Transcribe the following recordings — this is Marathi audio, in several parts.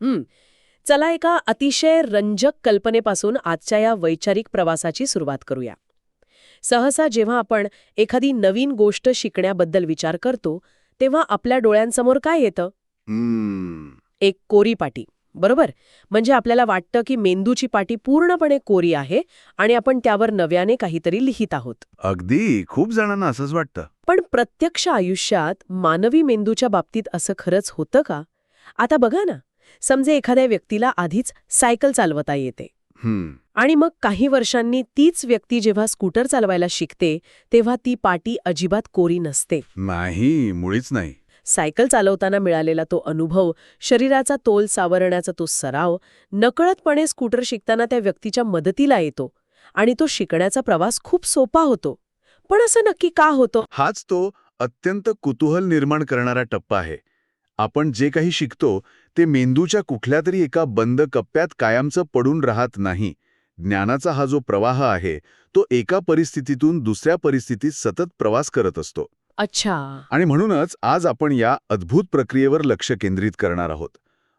हं. चला एका अतिशय रंजक कल्पनेपासून आजच्या या वैचारिक प्रवासाची सुरुवात करूया. सहसा जेव्हा आपण एखादी नवीन गोष्ट शिकण्याबद्दल विचार करतो, तेव्हा आपल्या डोळ्यांसमोर काय येतं? एक कोरी पाटी, बरोबर? म्हणजे आपल्याला वाटतं की मेंदूची पाटी पूर्णपणे कोरी आहे आणि आपण त्यावर नव्याने काहीतरी लिहित आहोत. अगदी खूप जणांना असंच वाटतं. पण प्रत्यक्ष आयुष्यात मानवी मेंदूच्या बाबतीत असं खरंच होतं का? आता बघा ना, समजे एखाद्या व्यक्तीला आधीच सायकल चालवता येते आणि मग काही वर्षांनी तीच व्यक्ती जेव्हा स्कूटर चालवायला शिकते, तेव्हा ती पाटी अजिबात कोरी नसते. नाही, मुळीच नाही. सायकल चालवताना मिळालेला तो अनुभव, शरीराचा तोल सावरण्याचा तो सराव, नकळतपणे स्कूटर शिकताना त्या व्यक्तीच्या मदतीला येतो आणि तो शिकण्याचा प्रवास खूप सोपा होतो. पण असं नक्की का होतं? हाच तो अत्यंत कुतूहल निर्माण करणारा टप्पा आहे. आपण जे काही शिकतो ते मेंदूच्या कुठल्या तरी एका बंद कप्प्यात कायमचं पडून राहत नाही. ज्ञानाचा हा जो प्रवाह आहे तो एका परिस्थितीतून दुसऱ्या परिस्थितीत सतत प्रवास करत असतो. अच्छा. आणि म्हणूनच आज आपण या अद्भुत प्रक्रियेवर लक्ष केंद्रित करणार आहोत.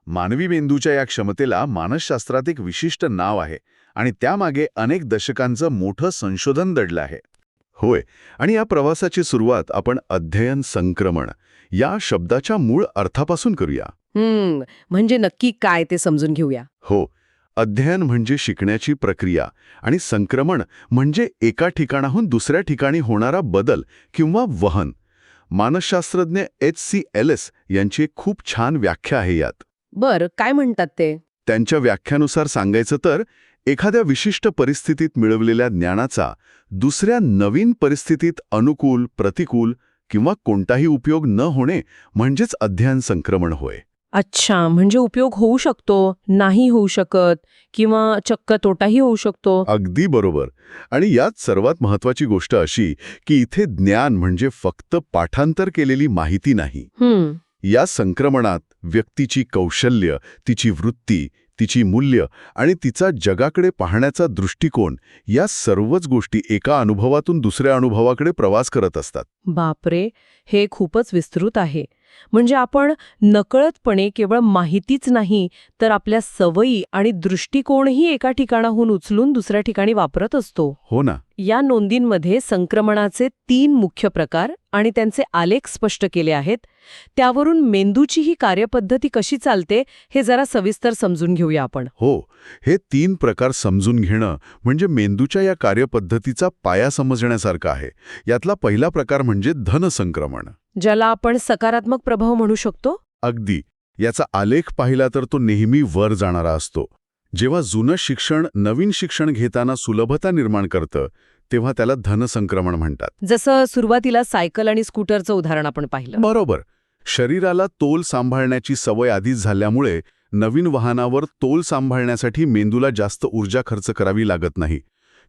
मानवी मेंदूच्या या क्षमतेला मानसशास्त्रात एक विशिष्ट नाव आहे आणि त्यामागे अनेक दशकांचं मोठं संशोधन दडलं आहे. होय, आणि या प्रवासाची सुरुवात आपण अध्ययन संक्रमण या शब्दाच्या मूळ अर्थापासून करूया. म्हणजे नक्की काय ते समजून घेऊया. हो, अध्ययन म्हणजे शिकण्याची प्रक्रिया आणि संक्रमण म्हणजे एका ठिकाणाहून दुसऱ्या ठिकाणी होणारा बदल किंवा वहन. मानसशास्त्रज्ञ H.C. एलिस यांची एक खूप छान व्याख्या आहे यात. बर, काय म्हणतात ते? त्यांच्या व्याख्यानुसार सांगायचं तर एखाद्या विशिष्ट परिस्थितीत मिळवलेल्या ज्ञानाचा दुसऱ्या नवीन परिस्थितीत अनुकूल, प्रतिकूल किंवा कोणताही उपयोग न होणे म्हणजेच अध्ययन संक्रमण होय. अच्छा, म्हणजे उपयोग होऊ शकतो, नाही होऊ शकत किंवा चक्क तोटाही होऊ शकतो. अगदी बरोबर. आणि यात सर्वात महत्वाची गोष्ट अशी की इथे ज्ञान म्हणजे फक्त पाठांतर केलेली माहिती नाही. या संक्रमणात व्यक्तीची कौशल्य, तिची वृत्ती, तिची मूल्य आणि तिचा जगाकडे पाहण्याचा दृष्टिकोन या सर्वच गोष्टी एका अनुभवातून दुसऱ्या अनुभवाकडे प्रवास करत असतात. बापरे, हे खूपच विस्तृत आहे. म्हणजे आपण नकळतपणे केवळ माहितीच नाही तर आपल्या सवयी आणि दृष्टिकोनही एका ठिकाणाहून उचलून दुसऱ्या ठिकाणी वापरत असतो. हो ना. या नोंदींमध्ये संक्रमणाचे 3 मुख्य प्रकार आणि त्यांचे आलेख स्पष्ट केले आहेत. त्यावरून मेंदूची ही कार्यपद्धती कशी चालते हे जरा सविस्तर समजून घेऊया आपण. हो, हे 3 प्रकार समजून घेणं म्हणजे मेंदूच्या या कार्यपद्धतीचा पाया समजण्यासारखा आहे. यातला पहिला प्रकार म्हणजे धनसंक्रमण, ज्याला आपण सकारात्मक प्रभाव म्हणू शकतो. अगदी. याचा आलेख पाहिला तर तो नेहमी वर जाणारा असतो. जेव्हा जुनं शिक्षण नवीन शिक्षण घेताना सुलभता निर्माण करतं तेव्हा त्याला धनसंक्रमण म्हणतात. जसं सुरुवातीला सायकल आणि स्कूटरचं उदाहरण आपण पाहिलं. बरोबर. शरीराला तोल सांभाळण्याची सवय आधीच झाल्यामुळे नवीन वाहनावर तोल सांभाळण्यासाठी मेंदूला जास्त ऊर्जा खर्च करावी लागत नाही.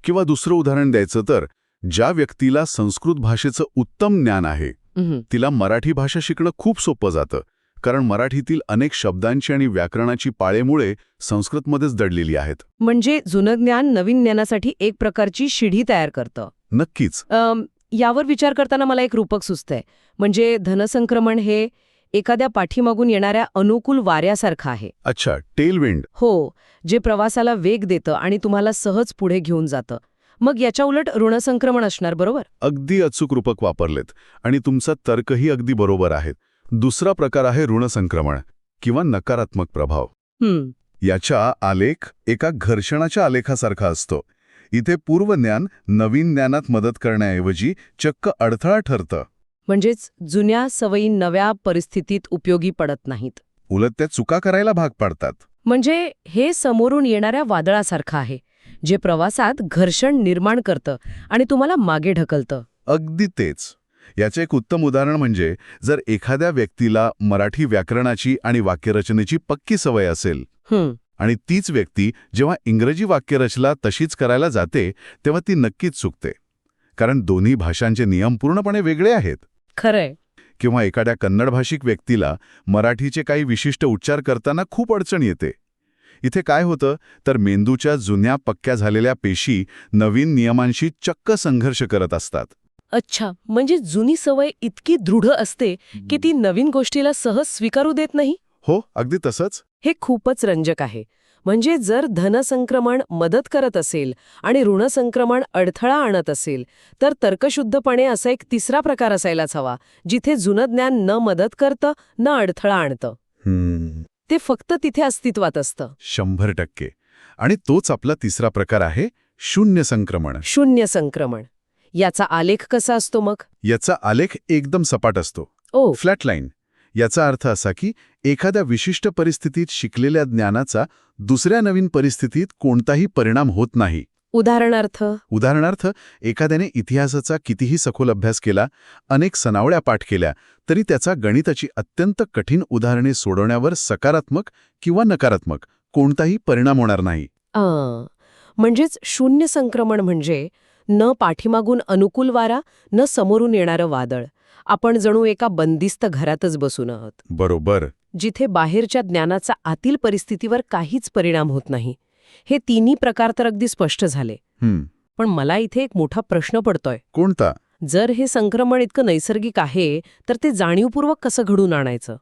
किंवा दुसरं उदाहरण द्यायचं तर ज्या व्यक्तीला संस्कृत भाषेचं उत्तम ज्ञान आहे तिला मराठी भाषा शिकणं खूप सोपं जातं, कारण मराठीतील अनेक शब्दांची आणि व्याकरणाची पाळेमुळे संस्कृतमध्येच दडलेली आहेत. म्हणजे जुनं ज्ञान नवीन ज्ञानासाठी एक प्रकारची शिडी तयार करतं. नक्कीच. यावर विचार करताना मला एक रूपक सुचतंय. म्हणजे धनसंक्रमण हे एखाद्या पाठीमागून येणाऱ्या अनुकूल वाऱ्यासारखं आहे. अच्छा, टेलविंड. हो, जे प्रवासाला वेग देतं आणि तुम्हाला सहज पुढे घेऊन जातं. मग याच्या उलट ऋणसंक्रमण असणार, बरोबर? अगदी अचूक रूपक वापरलेत आणि तुमचा तर्कही अगदी बरोबर आहेत. दुसरा प्रकार आहे ऋणसंक्रमण किंवा नकारात्मक प्रभाव. याचा आलेख एका घर्षणाच्या आलेखासारखा असतो. इथे पूर्वज्ञान नवीन ज्ञानात मदत करण्याऐवजी चक्क अडथळा ठरतं. म्हणजेच जुन्या सवयी नव्या परिस्थितीत उपयोगी पडत नाहीत, उलट त्या चुका करायला भाग पाडतात. म्हणजे हे समोरून येणाऱ्या वादळासारखं आहे, जे प्रवासात घर्षण निर्माण करतं आणि तुम्हाला मागे ढकलतं. अगदी तेच. याचे एक उत्तम उदाहरण म्हणजे जर एखाद्या व्यक्तीला मराठी व्याकरणाची आणि वाक्यरचनेची पक्की सवय असेल आणि तीच व्यक्ती जेव्हा इंग्रजी वाक्यरचना तशीच करायला जाते तेव्हा ती नक्कीच चुकते, कारण दोन्ही भाषांचे नियम पूर्णपणे वेगळे आहेत. खरंय. किंवा एखाद्या कन्नड भाषिक व्यक्तीला मराठीचे काही विशिष्ट उच्चार करताना खूप अडचण येते. इथे काय होतं तर मेंदूच्या जुन्या पक्क्या झालेल्या पेशी नवीन नियमांशी चक्क संघर्ष करत असतात. अच्छा, म्हणजे जुनी सवय इतकी दृढ असते की ती नवीन गोष्टीला सहज स्वीकारू देत नाही. हो, अगदी तसंच. हे खूपच रंजक आहे. म्हणजे जर धनसंक्रमण मदत करत असेल आणि ऋणसंक्रमण अडथळा आणत असेल, तर तर्कशुद्धपणे असा एक तिसरा प्रकार असायलाच हवा, जिथे जुनं ज्ञान न मदत करतं न अडथळा आणतं. ते फक्त तिथे अस्तित्वात असतं. 100%. आणि तोच आपला तिसरा प्रकार आहे शून्य संक्रमण. शून्य संक्रमण. याचा आलेख कसा असतो मग? याचा आलेख एकदम सपाट असतो. Flat line. याचा अर्थ असा की एखाद्या विशिष्ट परिस्थितीत शिकलेल्या ज्ञानाचा दुसऱ्या नवीन परिस्थितीत कोणताही परिणाम होत नाही. उदाहरणार्थ एखाद्याने इतिहासाचा कितीही सखोल अभ्यास केला, अनेक सनावळ्या पाठ केल्या, तरी त्याचा गणिताची अत्यंत कठीण उदाहरणे सोडवण्यावर सकारात्मक किंवा नकारात्मक कोणताही परिणाम होणार नाही. म्हणजेच शून्य संक्रमण म्हणजे न पाठीमागून अनुकूल वारा, न समोरून येणारं वादळ. आपण जणू एका बंदिस्त घरातच बसून आहोत. बरोबर. जिथे बाहेरच्या ज्ञानाचा आतील परिस्थितीवर काहीच परिणाम होत नाही. हे तिन्ही प्रकार तर अगदी स्पष्ट झाले. पण मला इथे एक मोठा प्रश्न पडतोय. कोणता? जर हे संक्रमण इतकं नैसर्गिक आहे, तर ते जाणीवपूर्वक कसं घडून आणायचं?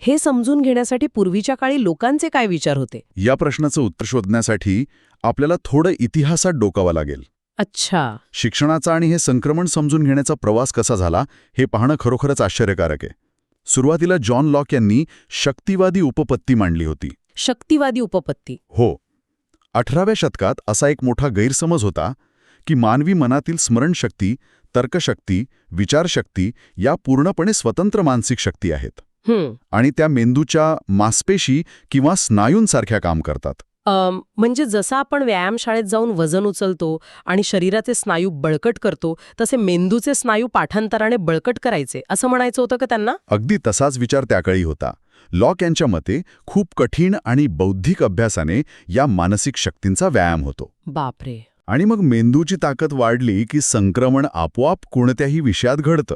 हे समजून घेण्यासाठी पूर्वीच्या काळी लोकांचे काय विचार होते? या प्रश्नाचं उत्तर शोधण्यासाठी आपल्याला थोडं इतिहासात डोकावं लागेल. अच्छा. शिक्षणाचा आणि हे संक्रमण समजून घेण्याचा प्रवास कसा झाला हे पाहणं खरोखरच आश्चर्यकारक आहे. सुरुवातीला जॉन लॉक यांनी शक्तिवादी उपपत्ती मांडली होती. शक्तिवादी उपपत्ती? हो. 18व्या शतकात असा एक मोठा गैरसमज होता की मानवी मनातील स्मरणशक्ती, तर्कशक्ती, विचारशक्ती या पूर्णपणे स्वतंत्र मानसिक शक्ती आहेत आणि त्या मेंदूच्या मांसपेशी किंवा स्नायूंसारख्या काम करतात. म्हणजे जसं आपण व्यायामशाळेत जाऊन वजन उचलतो आणि शरीराचे स्नायू बळकट करतो, तसे मेंदूचे स्नायू पाठांतराने बळकट करायचे असं म्हणायचं होतं का त्यांना? अगदी तसाच विचार त्याकाळी होता. लॉक यांच्या मते खूप कठीण आणि बौद्धिक अभ्यासाने या मानसिक शक्तींचा व्यायाम होतो. बापरे. आणि मग मेंदूची ताकद वाढली की संक्रमण आपोआप कोणत्याही विषयात घडतं.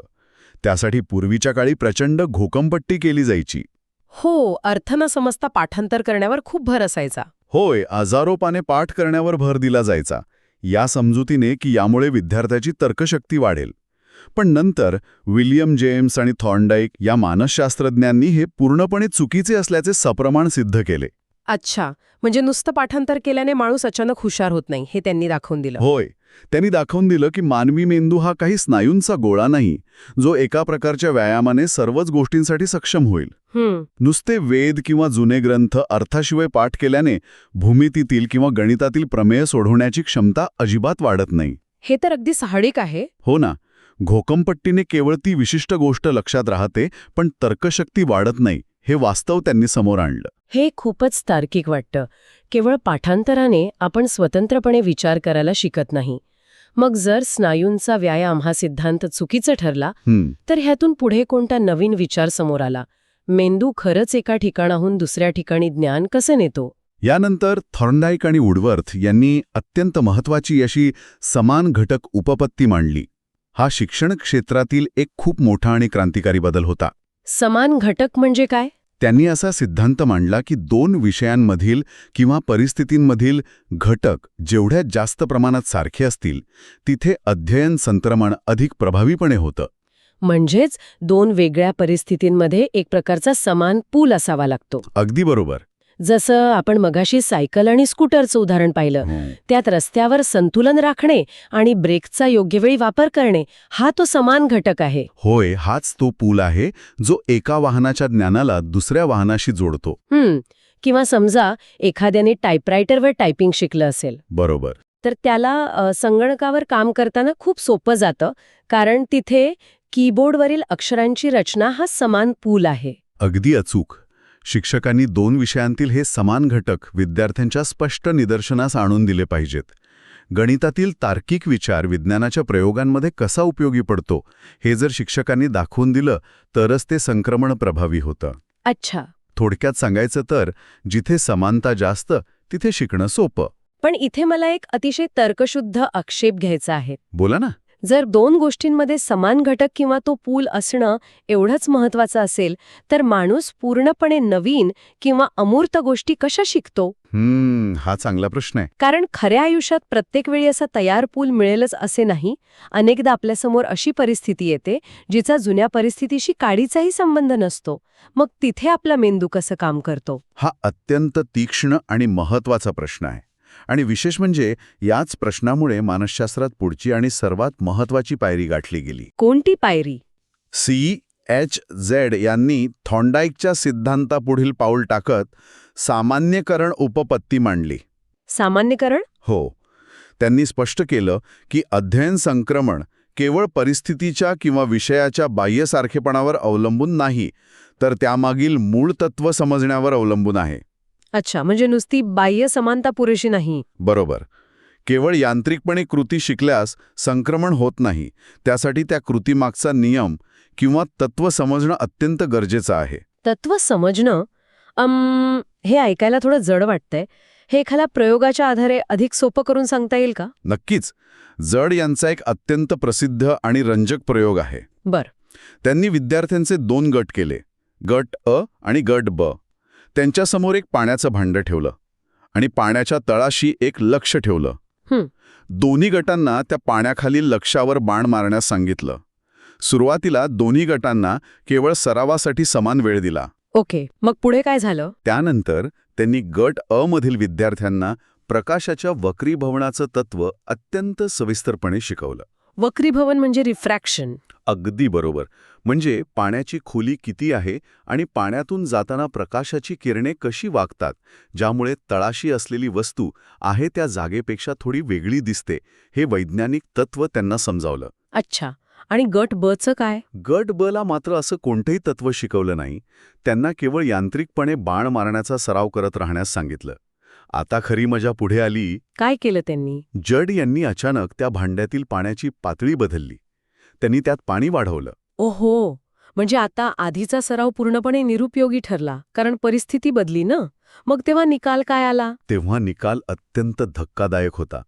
त्यासाठी पूर्वीच्या काळी प्रचंड घोकंपट्टी केली जायची. हो, अर्थ न समजता पाठांतर करण्यावर खूप भर असायचा. होय, हजारो पाने पाठ करण्यावर भर दिला जायचा, या समजुतीने की यामुळे विद्यार्थ्याची तर्कशक्ती वाढेल. पण नंतर विल्यम जेम्स आणि थॉर्नडाईक या मानसशास्त्रज्ञांनी हे पूर्णपणे चुकीचे असल्याचे सप्रमाण सिद्ध केले. अच्छा, म्हणजे नुसतं पाठांतर केल्याने माणूस अचानक हुशार होत नाही हे त्यांनी दाखवून दिलं. होय, त्यांनी दाखवून दिलं की मानवी मेंदू हा काही स्नायूंचा गोळा नाही, जो एका प्रकारच्या व्यायामाने सर्वच गोष्टींसाठी सक्षम होईल. नुसते वेद किंवा जुने ग्रंथ अर्थाशिवाय पाठ केल्याने भूमितीतील किंवा गणितातील प्रमेय सोडवण्याची क्षमता अजिबात वाढत नाही. हे तर अगदी साहजिक आहे. हो ना. घोकंपट्टीने केवळ ती विशिष्ट गोष्ट लक्षात राहते, पण तर्कशक्ती वाढत नाही, हे वास्तव त्यांनी समोर आणलं. हे खूपच तार्किक वाटतं. केवळ पाठांतराने आपण स्वतंत्रपणे विचार करायला शिकत नाही. मग जर स्नायूंचा व्यायाम हा सिद्धांत चुकीचा ठरला, तर ह्यातून पुढे कोणता नवीन विचार समोर आला? मेंदू खरंच एका ठिकाणाहून दुसऱ्या ठिकाणी ज्ञान कसं नेतो? यानंतर थॉर्नडाईक आणि वुडवर्थ यांनी अत्यंत महत्त्वाची अशी समान घटक उपपत्ती मांडली. हा शिक्षण क्षेत्रातील एक खूप मोठा आणि क्रांतिकारी बदल होता. समान घटक म्हणजे काय? त्यांनी असा सिद्धांत मांडला की दोन विषयांमधील किंवा परिस्थितींमधील घटक जेवढ्या जास्त प्रमाणात सारखे असतील, तिथे अध्ययन संक्रमण अधिक प्रभावीपणे होतं. म्हणजेच दोन वेगळ्या परिस्थितींमध्ये एक प्रकारचा समान पूल असावा लागतो. अगदी बरोबर. जसं आपण मगाशी सायकल आणि स्कूटरचं उदाहरण पाहिलं, त्यात रस्त्यावर संतुलन राखणे आणि ब्रेकचा योग्य वेळी वापर करणे हा तो समान घटक आहे. होय, हाच तो पूल आहे जो एका वाहनाच्या ज्ञानाला दुसऱ्या वाहनाशी जोडतो. किंवा समजा एखाद्याने टाईपरायटरवर टायपिंग शिकलं असेल, बरोबर, तर त्याला संगणकावर काम करताना खूप सोपं जातं, कारण तिथे कीबोर्डवरील अक्षरांची रचना हा समान पूल आहे. अगदी अचूक. शिक्षकांनी दोन विषयांतील हे समान घटक विद्यार्थ्यांच्या स्पष्ट निदर्शनास आणून दिले पाहिजेत. गणितातील तार्किक विचार विज्ञानाच्या प्रयोगांमध्ये कसा उपयोगी पडतो हे जर शिक्षकांनी दाखवून दिलं तरच ते संक्रमण प्रभावी होतं. अच्छा. थोडक्यात सांगायचं तर जिथे समानता जास्त तिथे शिकणं सोपं. पण इथे मला एक अतिशय तर्कशुद्ध आक्षेप घ्यायचा आहे. बोला ना. जर दोन गोष्टींमध्ये समान घटक किंवा तो पूल असणं एवढंच महत्वाचं असेल तर माणूस पूर्णपणे नवीन किंवा अमूर्त गोष्टी कशा शिकतो? हा चांगला प्रश्न आहे. कारण खऱ्या आयुष्यात प्रत्येक वेळी असा तयार पूल मिळेलच असे नाही. अनेकदा आपल्यासमोर अशी परिस्थिती येते जिचा जुन्या परिस्थितीशी काडीचाही संबंध नसतो. मग तिथे आपला मेंदू कसं काम करतो? हा अत्यंत तीक्ष्ण आणि महत्वाचा प्रश्न आहे. आणि विशेष म्हणजे याच प्रश्नामुळे मानसशास्त्रात पुढची आणि सर्वात महत्वाची पायरी गाठली गेली. कोणती पायरी? CHZ यांनी थॉर्नडाईकच्या सिद्धांतापुढील पाऊल टाकत सामान्यकरण उपपत्ती मांडली. सामान्यकरण? हो. त्यांनी स्पष्ट केलं की अध्ययन संक्रमण केवळ परिस्थितीच्या किंवा विषयाच्या बाह्यसारखेपणावर अवलंबून नाही, तर त्यामागील मूळ तत्व समजण्यावर अवलंबून आहे. अच्छा, म्हणजे नुसती बाह्य समानता पुरेशी नाही. बरोबर. केवळ यांत्रिकपणे कृती शिकल्यास संक्रमण होत नाही. त्यासाठी त्या कृतीमागचा नियम किंवा तत्व समजणं अत्यंत गरजेचं आहे. तत्व समजणं हे ऐकायला थोडं जड वाटतंय. हे एखाद्या प्रयोगाच्या आधारे अधिक सोपं करून सांगता येईल का? नक्कीच. जड यांचा एक अत्यंत प्रसिद्ध आणि रंजक प्रयोग आहे. बर. त्यांनी विद्यार्थ्यांचे 2 गट केले, गट अ आणि गट ब. त्यांच्यासमोर एक पाण्याचं भांडं ठेवलं आणि पाण्याच्या तळाशी एक लक्ष ठेवलं. दोन्ही गटांना त्या पाण्याखालील लक्ष्यावर बाण मारण्यास सांगितलं. सुरुवातीला दोन्ही गटांना केवळ सरावासाठी समान वेळ दिला. ओके, मग पुढे काय झालं? त्यानंतर त्यांनी गट अ मधील विद्यार्थ्यांना प्रकाशाच्या वक्रीभवनाचं तत्व अत्यंत सविस्तरपणे शिकवलं. वक्रीभवन म्हणजे रिफ्रॅक्शन. अगदी बरोबर. म्हणजे पाण्याची खोली किती आहे आणि पाण्यातून जाताना प्रकाशाची किरणे कशी वागतात, ज्यामुळे तळाशी असलेली वस्तू आहे त्या जागेपेक्षा थोडी वेगळी दिसते. हे वैज्ञानिक तत्व त्यांना समजावलं. अच्छा, आणि गट ब चं काय? गट ब ला मात्र असं कोणतंही तत्व शिकवलं नाही. त्यांना केवळ यांत्रिकपणे बाण मारण्याचा सराव करत राहण्यास सांगितलं. आता खरी मजा पुढे आली. काय केलं त्यांनी? जड यांनी अचानक त्या भांड्यातील पाण्याची पातळी बदलली. त्यांनी त्यात पाणी वाढवलं. ओहो, म्हणजे आता आधीचा सराव पूर्णपणे निरुपयोगी ठरला, कारण परिस्थिती बदली ना. मग तेव्हा निकाल काय आला? तेव्हा निकाल अत्यंत धक्कादायक होता.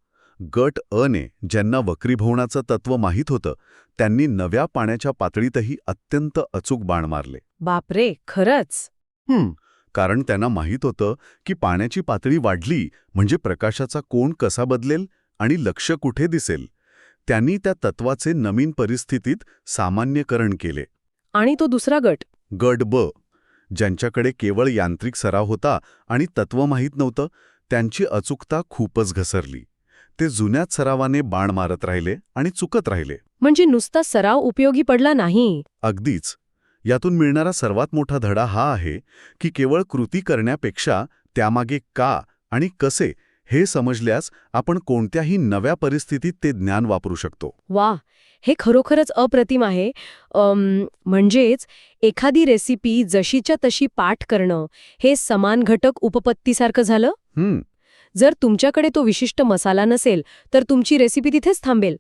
गट अ ने, ज्यांना वक्रीभवनाचं तत्व माहीत होतं, त्यांनी नव्या पाण्याच्या पातळीतही अत्यंत अचूक बाण मारले. बापरे, खरंच? कारण त्यांना माहीत होतं की पाण्याची पातळी वाढली म्हणजे प्रकाशाचा कोन कसा बदलेल आणि लक्ष्य कुठे दिसेल. त्यांनी त्या तत्वाचे नवीन परिस्थितीत सामान्यकरण केले. आणि तो दुसरा गट? गट ब, ज्यांच्याकडे केवळ यांत्रिक सराव होता आणि तत्व माहीत नव्हतं, त्यांची अचूकता खूपच घसरली. ते जुन्याच सरावाने बाण मारत राहिले आणि चुकत राहिले. म्हणजे नुसता सराव उपयोगी पडला नाही. अगदीच. यातून मिळणारा सर्वात मोठा धडा हा आहे की केवळ कृती करण्यापेक्षा त्यामागे का आणि कसे हे समजल्यास आपण कोणत्याही नव्या परिस्थितीत ते ज्ञान वापरू शकतो. वा, हे खरोखरच अप्रतिम आहे. म्हणजेच एखादी रेसिपी जशीच्या तशी पाठ करणं हे समान घटक उपपत्तीसारखं झालं. जर तुमच्याकडे तो विशिष्ट मसाला नसेल तर तुमची रेसिपी तिथेच थांबेल.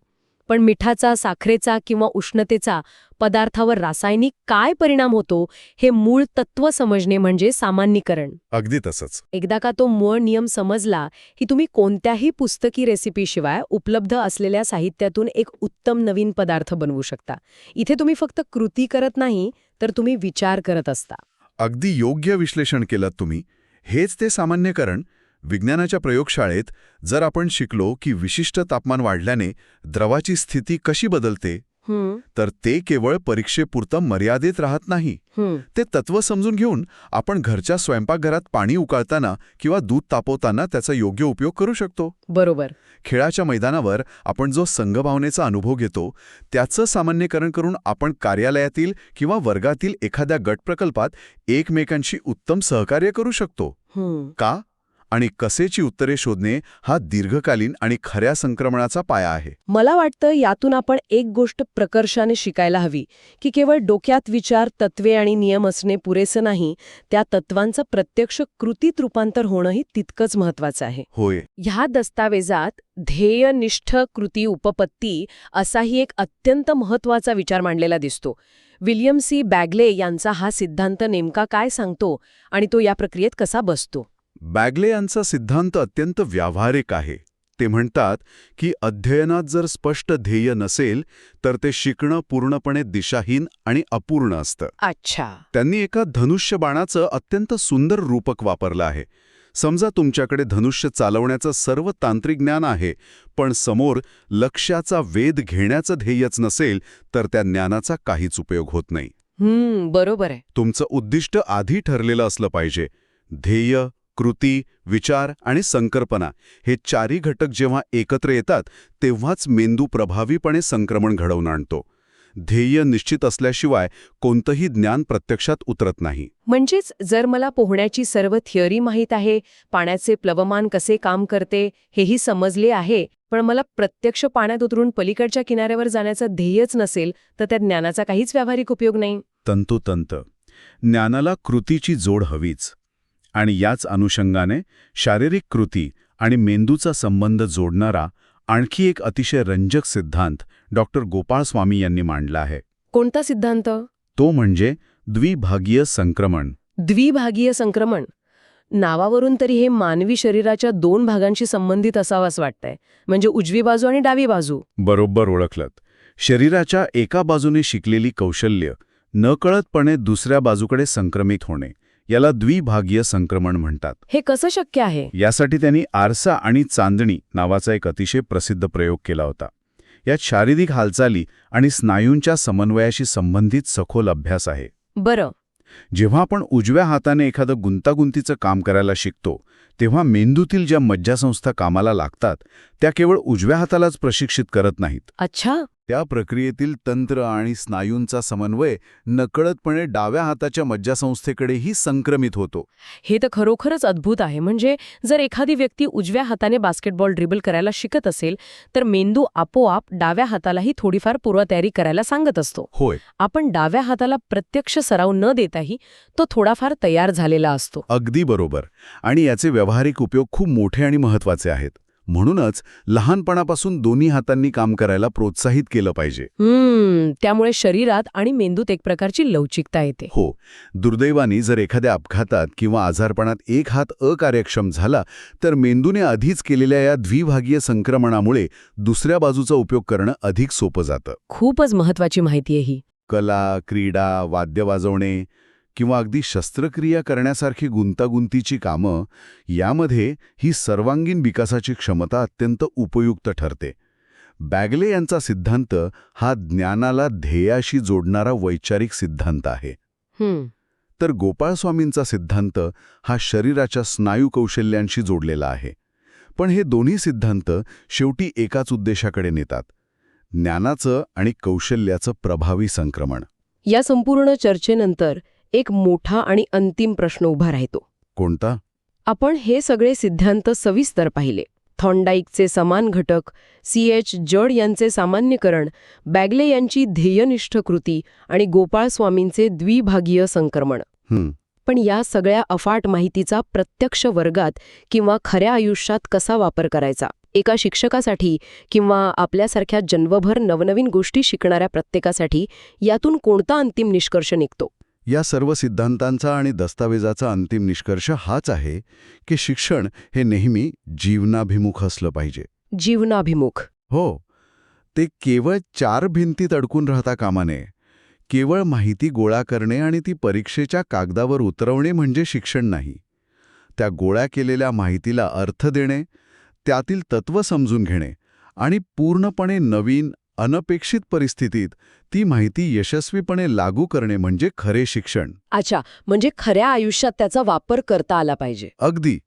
पण मिठाचा, साखरेचा किंवा उष्णतेचा पदार्थावर रासायनिक काय परिणाम होतो हे मूळ तत्व समजणे म्हणजे सामान्यीकरण. अगदी तसंच. एकदा का तो मूळ नियम समजला की तुम्ही कोणत्याही पुस्तकी रेसिपीशिवाय उपलब्ध असलेल्या साहित्यातून एक उत्तम नवीन पदार्थ बनवू शकता. इथे तुम्ही फक्त कृती करत नाही, तर तुम्ही विचार करत असता. अगदी योग्य विश्लेषण केलं तुम्ही. हेच ते सामान्यकरण. विज्ञानाच्या प्रयोगशाळेत जर आपण शिकलो की विशिष्ट तापमान वाढल्याने द्रवाची स्थिती कशी बदलते, तर ते केवळ परीक्षेपुरतं मर्यादित राहत नाही. ते तत्व समजून घेऊन आपण घरच्या स्वयंपाकघरात पाणी उकळताना किंवा दूध तापवताना त्याचा योग्य उपयोग करू शकतो. बरोबर. खेळाच्या मैदानावर आपण जो संघभावनेचा अनुभव घेतो त्याचं सामान्यीकरण करून आपण कार्यालयातील किंवा वर्गातील एखाद्या गट प्रकल्पात एकमेकांशी उत्तम सहकार्य करू शकतो. का आणि कसेची उत्तरे शोधणे हा दीर्घकालीन आणि खऱ्या संक्रमणाचा पाया आहे. मला वाटतं यातून आपण एक गोष्ट प्रकर्षाने शिकायला हवी की केवळ डोक्यात विचार, तत्वे आणि नियम असणे पुरेसं नाही, त्या तत्वांचं प्रत्यक्ष कृतीत रूपांतर होणंही तितकंच महत्वाचं आहे. होय. ह्या दस्तावेजात ध्येयनिष्ठ कृती उपपत्ती असाही एक अत्यंत महत्वाचा विचार मांडलेला दिसतो. विल्यम सी बॅगले यांचा हा सिद्धांत नेमका काय सांगतो आणि तो या प्रक्रियेत कसा बसतो? बॅगले यांचा सिद्धांत अत्यंत व्यावहारिक आहे. ते म्हणतात की अध्ययनात जर स्पष्ट ध्येय नसेल तर ते शिकणं पूर्णपणे दिशाहीन आणि अपूर्ण असतं. अच्छा. त्यांनी एका धनुष्य बाणाचं अत्यंत सुंदर रूपक वापरलं आहे. समजा तुमच्याकडे धनुष्य चालवण्याचं सर्व तांत्रिक ज्ञान आहे, पण समोर लक्ष्याचा वेध घेण्याचं ध्येयच नसेल तर त्या ज्ञानाचा काहीच उपयोग होत नाही. बरोबर आहे. तुमचं उद्दिष्ट आधी ठरलेलं असलं पाहिजे. ध्येय, कृती, विचार आणि संकल्पना हे चारही घटक जेव्हा एकत्र येतात तेव्हाच मेंदू प्रभावीपणे संक्रमण घडवून आणतो. ध्येय निश्चित असल्याशिवाय कोणतंही ज्ञान प्रत्यक्षात उतरत नाही. म्हणजेच जर मला पोहण्याची सर्व थिअरी माहीत आहे, पाण्याचे प्लवमान कसे काम करते हेही समजले आहे, पण मला प्रत्यक्ष पाण्यात उतरून पलीकडच्या किनाऱ्यावर जाण्याचं ध्येयच नसेल तर त्या ज्ञानाचा काहीच व्यावहारिक उपयोग नाही. तंतोतंत ज्ञानाला कृतीची जोड हवीच. आणि याच अनुषंगाने शारीरिक कृती आणि मेंदूचा संबंध जोडणारा आणखी एक अतिशय रंजक सिद्धांत डॉक्टर गोपाळ स्वामी यांनी मांडला आहे. कोणता सिद्धांत? तो म्हणजे द्विभागीय संक्रमण. द्विभागीय संक्रमण. नावावरून तरी हे मानवी शरीराच्या दोन भागांशी संबंधित असावंच वाटतंय, म्हणजे उजवी बाजू आणि डावी बाजू. बरोबर ओळखलत. शरीराच्या एका बाजूने शिकलेली कौशल्य नकळतपणे दुसऱ्या बाजूकडे संक्रमित होणे याला द्विभागीय संक्रमण म्हणतात. हे कसं शक्य आहे? यासाठी त्यांनी आरसा आणि चांदणी नावाचा एक अतिशय प्रसिद्ध प्रयोग केला होता. यात शारीरिक हालचाली आणि स्नायूंच्या समन्वयाशी संबंधित सखोल अभ्यास आहे. बरं. जेव्हा आपण उजव्या हाताने एखादं गुंतागुंतीचं काम करायला शिकतो तेव्हा मेंदूतील ज्या मज्जासंस्था कामाला लागतात त्या केवळ उजव्या हातालाच प्रशिक्षित करत नाहीत. अच्छा. त्या प्रक्रियेतील तंत्र आणि स्नायूंचा समन्वय नकळतपणे डाव्या हाताच्या मज्जासंस्थेकडेही संक्रमित होतो. हे तर खरोखरच अद्भुत आहे. म्हणजे जर एखादी व्यक्ती उजव्या हाताने बास्केटबॉल ड्रिबल करायला शिकत असेल तर मेंदू आपोआप डाव्या हातालाही थोडीफार पूर्वतयारी करायला सांगत असतो. होय. आपण डाव्या हाताला प्रत्यक्ष सराव न देताही तो थोडाफार तयार झालेला असतो. अगदी बरोबर. आणि याचे व्यावहारिक उपयोग खूप मोठे आणि महत्त्वाचे आहेत. म्हणूनच लहानपणापासून दोन्ही हातांनी काम करायला प्रोत्साहित केलं पाहिजे. त्यामुळे शरीरात आणि मेंदूत एक प्रकारची लवचिकता येते. हो. दुर्दैवाने जर एखाद्या अपघातात किंवा आजारपणात एक हात अकार्यक्षम झाला तर मेंदूने आधीच केलेल्या या द्विभागीय संक्रमणामुळे दुसऱ्या बाजूचा उपयोग करणं अधिक सोपं जातं. खूपच महत्वाची माहिती आहे ही. कला, क्रीडा, वाद्य वाजवणे किंवा अगदी शस्त्रक्रिया करण्यासारखी गुंतागुंतीची कामं यामध्ये ही सर्वांगीण विकासाची क्षमता अत्यंत उपयुक्त ठरते. बॅगले यांचा सिद्धांत हा ज्ञानाला ध्येयाशी जोडणारा वैचारिक सिद्धांत आहे. तर गोपाळस्वामींचा सिद्धांत हा शरीराच्या स्नायू कौशल्यांशी जोडलेला आहे. पण हे दोन्ही सिद्धांत शेवटी एकाच उद्देशाकडे नेतात: ज्ञानाचं आणि कौशल्याचं प्रभावी संक्रमण. या संपूर्ण चर्चेनंतर एक मोठा आणि अंतिम प्रश्न उभा राहतो. कोणता? आपण हे सगळे सिद्धांत सविस्तर पाहिले. थॉर्नडाईकचे समान घटक, C.H. जड यांचे सामान्यकरण, बॅगले यांची ध्येयनिष्ठ कृती आणि गोपाळ स्वामींचे द्विभागीय संक्रमण. पण या सगळ्या अफाट माहितीचा प्रत्यक्ष वर्गात किंवा खऱ्या आयुष्यात कसा वापर करायचा? एका शिक्षकासाठी किंवा आपल्यासारख्या जन्मभर नवनवीन गोष्टी शिकणाऱ्या प्रत्येकासाठी यातून कोणता अंतिम निष्कर्ष निघतो? या सर्व सिद्धांतांचा आणि दस्तावेजाचा अंतिम निष्कर्ष हाच आहे की शिक्षण हे नेहमी जीवनाभिमुख असलं पाहिजे. जीवनाभिमुख. हो. ते केवळ 4 भिंतीत अडकून राहता कामा नये. केवळ माहिती गोळा करणे आणि ती परीक्षेच्या कागदावर उतरवणे म्हणजे शिक्षण नाही. त्या गोळा केलेल्या माहितीला अर्थ देणे, त्यातील तत्त्व समजून घेणे आणि पूर्णपणे नवीन, अनपेक्षित परिस्थितीत ती माहिती यशस्वीपणे लागू करणे म्हणजे खरे शिक्षण. अच्छा, म्हणजे खऱ्या आयुष्यात त्याचा वापर करता आला पाहिजे. अगदी.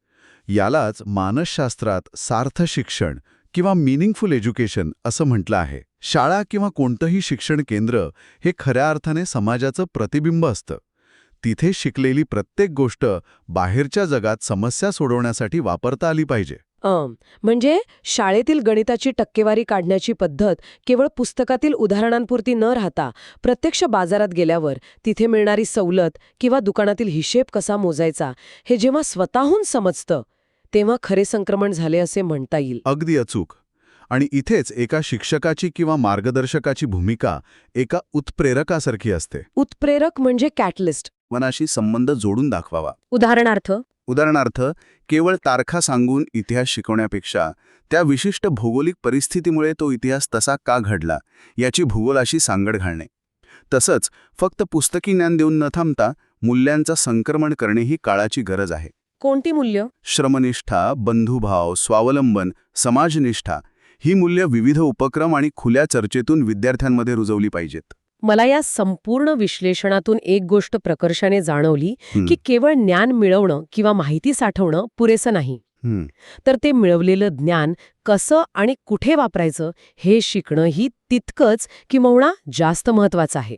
यालाच मानसशास्त्रात सार्थ शिक्षण किंवा मीनिंगफुल एज्युकेशन असं म्हटलं आहे. शाळा किंवा कोणतंही शिक्षण केंद्र हे खऱ्या अर्थाने समाजाचं प्रतिबिंब असतं. तिथे शिकलेली प्रत्येक गोष्ट बाहेरच्या जगात समस्या सोडवण्यासाठी वापरता आली पाहिजे. म्हणजे शाळेतील गणिताची टक्केवारी काढण्याची पद्धत केवळ पुस्तकातील उदाहरणांपुरती न राहता प्रत्यक्ष बाजारात गेल्यावर तिथे मिळणारी सवलत किंवा दुकानातील हिशेब कसा मोजायचा हे जेव्हा स्वतःहून समजतं तेव्हा खरे संक्रमण झाले असे म्हणता येईल. अगदी अचूक. आणि इथेच एका शिक्षकाची किंवा मार्गदर्शकाची भूमिका एका उत्प्रेरकासारखी असते. उत्प्रेरक म्हणजे कॅटलिस्ट. मनाशी संबंध जोडून दाखवावा. उदाहरणार्थ उदाहरणार्थ, केवळ तारखा सांगून इतिहास शिकवण्यापेक्षा त्या विशिष्ट भौगोलिक परिस्थितीमुळे तो इतिहास तसा का घडला याची भूगोलाशी सांगड घालणे. तसंच फक्त पुस्तकी ज्ञान देऊन न थांबता मूल्यांचा संक्रमण करणे ही काळाची गरज आहे. कोणती मूल्य? श्रमनिष्ठा, बंधुभाव, स्वावलंबन, समाजनिष्ठा ही मूल्य विविध उपक्रम आणि खुल्या चर्चेतून विद्यार्थ्यांमध्ये रुजवली पाहिजेत. मला या संपूर्ण विश्लेषणातून एक गोष्ट प्रकर्षाने जाणवली हं. की केवळ ज्ञान मिळवणं किंवा माहिती साठवणं पुरेसं नाही, तर ते मिळवलेलं ज्ञान कसं आणि कुठे वापरायचं हे शिकणंही तितकंच किंबहुना जास्त महत्वाचं आहे.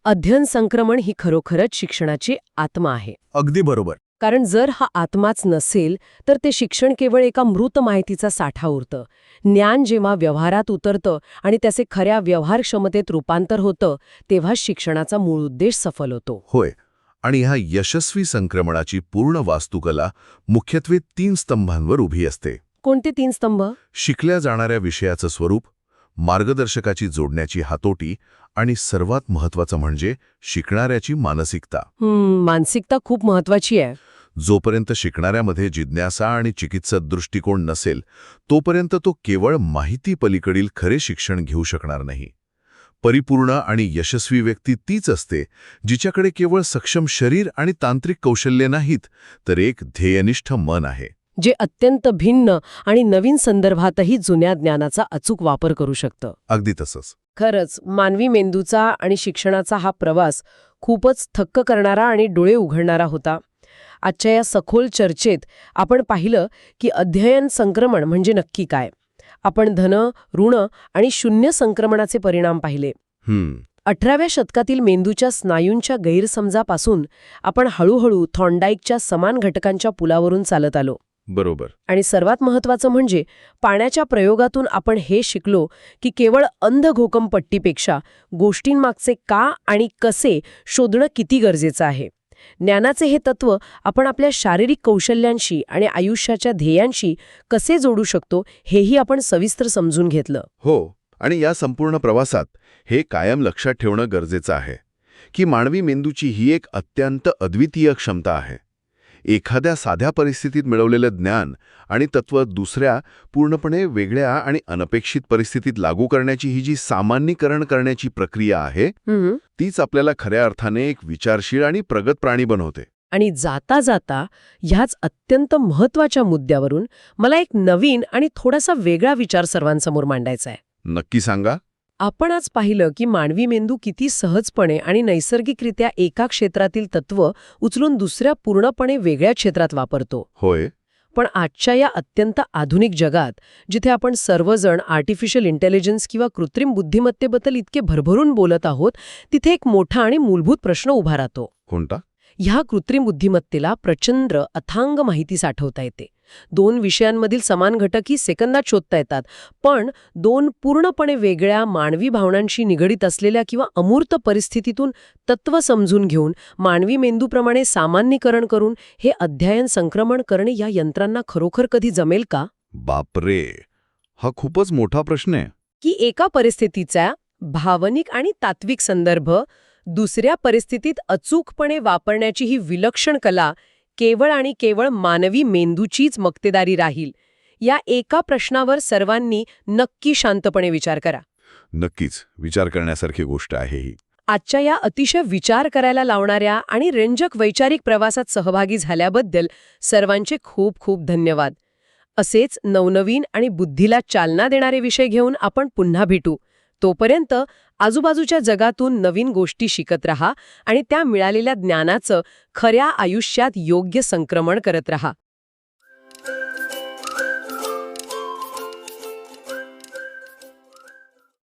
अध्ययन संक्रमण ही खरोखरच शिक्षणाची आत्मा आहे. अगदी बरोबर. कारण जर हा आत्माच नसेल तर ते शिक्षण केवळ एका मृत माहितीचा साठा उरतं. ज्ञान जेव्हा व्यवहारात उतरतं आणि त्याचे खऱ्या व्यवहारक्षमतेत रूपांतर होतं तेव्हा शिक्षणाचा मूळ उद्देश सफल होतो. होय. आणि ह्या यशस्वी संक्रमणाची पूर्ण वास्तुकला मुख्यत्वे 3 स्तंभांवर उभी असते. कोणते 3 स्तंभ? शिकल्या जाणाऱ्या विषयाचं स्वरूप, मार्गदर्शकाची जोडण्याची हातोटी आणि सर्वात महत्त्वाचं म्हणजे शिकणाऱ्याची मानसिकता. मानसिकता खूप महत्वाची आहे. जोपर्यंत शिकणाऱ्यामध्ये जिज्ञासा आणि चिकित्सक दृष्टिकोन नसेल तोपर्यंत तो केवळ माहिती पलीकडील खरे शिक्षण घेऊ शकणार नाही. परिपूर्ण आणि यशस्वी व्यक्ती तीच असते जिच्याकडे केवळ सक्षम शरीर आणि तांत्रिक कौशल्ये नाहीत तर एक ध्येयनिष्ठ मन आहे, जे अत्यंत भिन्न आणि नवीन संदर्भातही जुन्या ज्ञानाचा अचूक वापर करू शकतं. अगदी तसंच. खरंच मानवी मेंदूचा आणि शिक्षणाचा हा प्रवास खूपच थक्क करणारा आणि डोळे उघडणारा होता. आजच्या या सखोल चर्चेत आपण पाहिलं की अध्ययन संक्रमण म्हणजे नक्की काय. आपण धन, ऋण आणि शून्य संक्रमणाचे परिणाम पाहिले. 18व्या शतकातील मेंदूच्या स्नायूंच्या गैरसमजापासून आपण हळूहळू थॉर्नडाईकच्या समान घटकांच्या पुलावरून चालत आलो. बरोबर. आणि सर्वात महत्त्वाचं म्हणजे पाण्याच्या प्रयोगातून आपण हे शिकलो की केवळ अंध घोकंपट्टीपेक्षा गोष्टींमागचे का आणि कसे शोधणं किती गरजेचं आहे. ज्ञानाचे हे तत्त्व आपण आपल्या शारीरिक कौशल्यांशी आणि आयुष्याच्या ध्येयांशी कसे जोडू शकतो हेही आपण सविस्तर समजून घेतलं. हो. आणि या संपूर्ण प्रवासात हे कायम लक्षात ठेवणं गरजेचं आहे की मानवी मेंदूची ही एक अत्यंत अद्वितीय क्षमता आहे. एखाद्या साध्या परिस्थितीत मिळवलेलं ज्ञान आणि तत्त्व दुसऱ्या पूर्णपणे वेगळ्या आणि अनपेक्षित परिस्थितीत लागू करण्याची ही जी सामान्यीकरण करण्याची प्रक्रिया आहे तीच आपल्याला खऱ्या अर्थाने एक विचारशील आणि प्रगत प्राणी बनवते. आणि जाता जाता ह्याच अत्यंत महत्त्वाच्या मुद्द्यावरून मला एक नवीन आणि थोडासा वेगळा विचार सर्वांसमोर मांडायचा आहे. नक्की सांगा. आपण आज पाहिलं की मानवी मेंदू किती सहजपणे आणि नैसर्गिकरित्या एका क्षेत्रातील तत्त्व उचलून दुसऱ्या पूर्णपणे वेगळ्या क्षेत्रात वापरतो. होय. पण आजच्या या अत्यंत आधुनिक जगात जिथे आपण सर्वजण आर्टिफिशियल इंटेलिजन्स किंवा कृत्रिम बुद्धिमत्तेबद्दल इतके भरभरून बोलत आहोत तिथे एक मोठा आणि मूलभूत प्रश्न उभा राहतो. कोणता? ह्या कृत्रिम बुद्धिमत्तेला प्रचंड अथांग माहिती साठवता येते. 2 विषयांमधील समान घटकही सेकंदात शोधता येतात. पण 2 पूर्णपणे वेगळ्या मानवी भावनांशी निगडीत असलेल्या किंवा अमूर्त परिस्थितीतून तत्त्व समजून घेऊन मानवी मेंदूप्रमाणे सामान्यीकरण करून हे अध्ययन संक्रमण करणे या यंत्रांना खरोखर कधी जमेल का? बापरे, हा खूपच मोठा प्रश्न आहे. की एका परिस्थितीचा भावनिक आणि तात्विक संदर्भ दुसऱ्या परिस्थितीत अचूकपणे वापरण्याची ही विलक्षण कला केवळ आणि केवळ मानवी मेंदूचीच मक्तेदारी राहील. या एका प्रश्नावर सर्वांनी नक्की शांतपणे विचार करा. नक्कीच विचार करण्यासारखी गोष्ट आहे ही. आजच्या या अतिशय विचार करायला लावणाऱ्या आणि रंजक वैचारिक प्रवासात सहभागी झाल्याबद्दल सर्वांचे खूप खूप धन्यवाद. असेच नवनवीन आणि बुद्धीला चालना देणारे विषय घेऊन आपण पुन्हा भेटू. तोपर्यंत आजूबाजूच्या जगातून नवीन गोष्टी शिकत रहा आणि त्या मिळालेल्या ज्ञानाचं खऱ्या आयुष्यात योग्य संक्रमण करत रहा.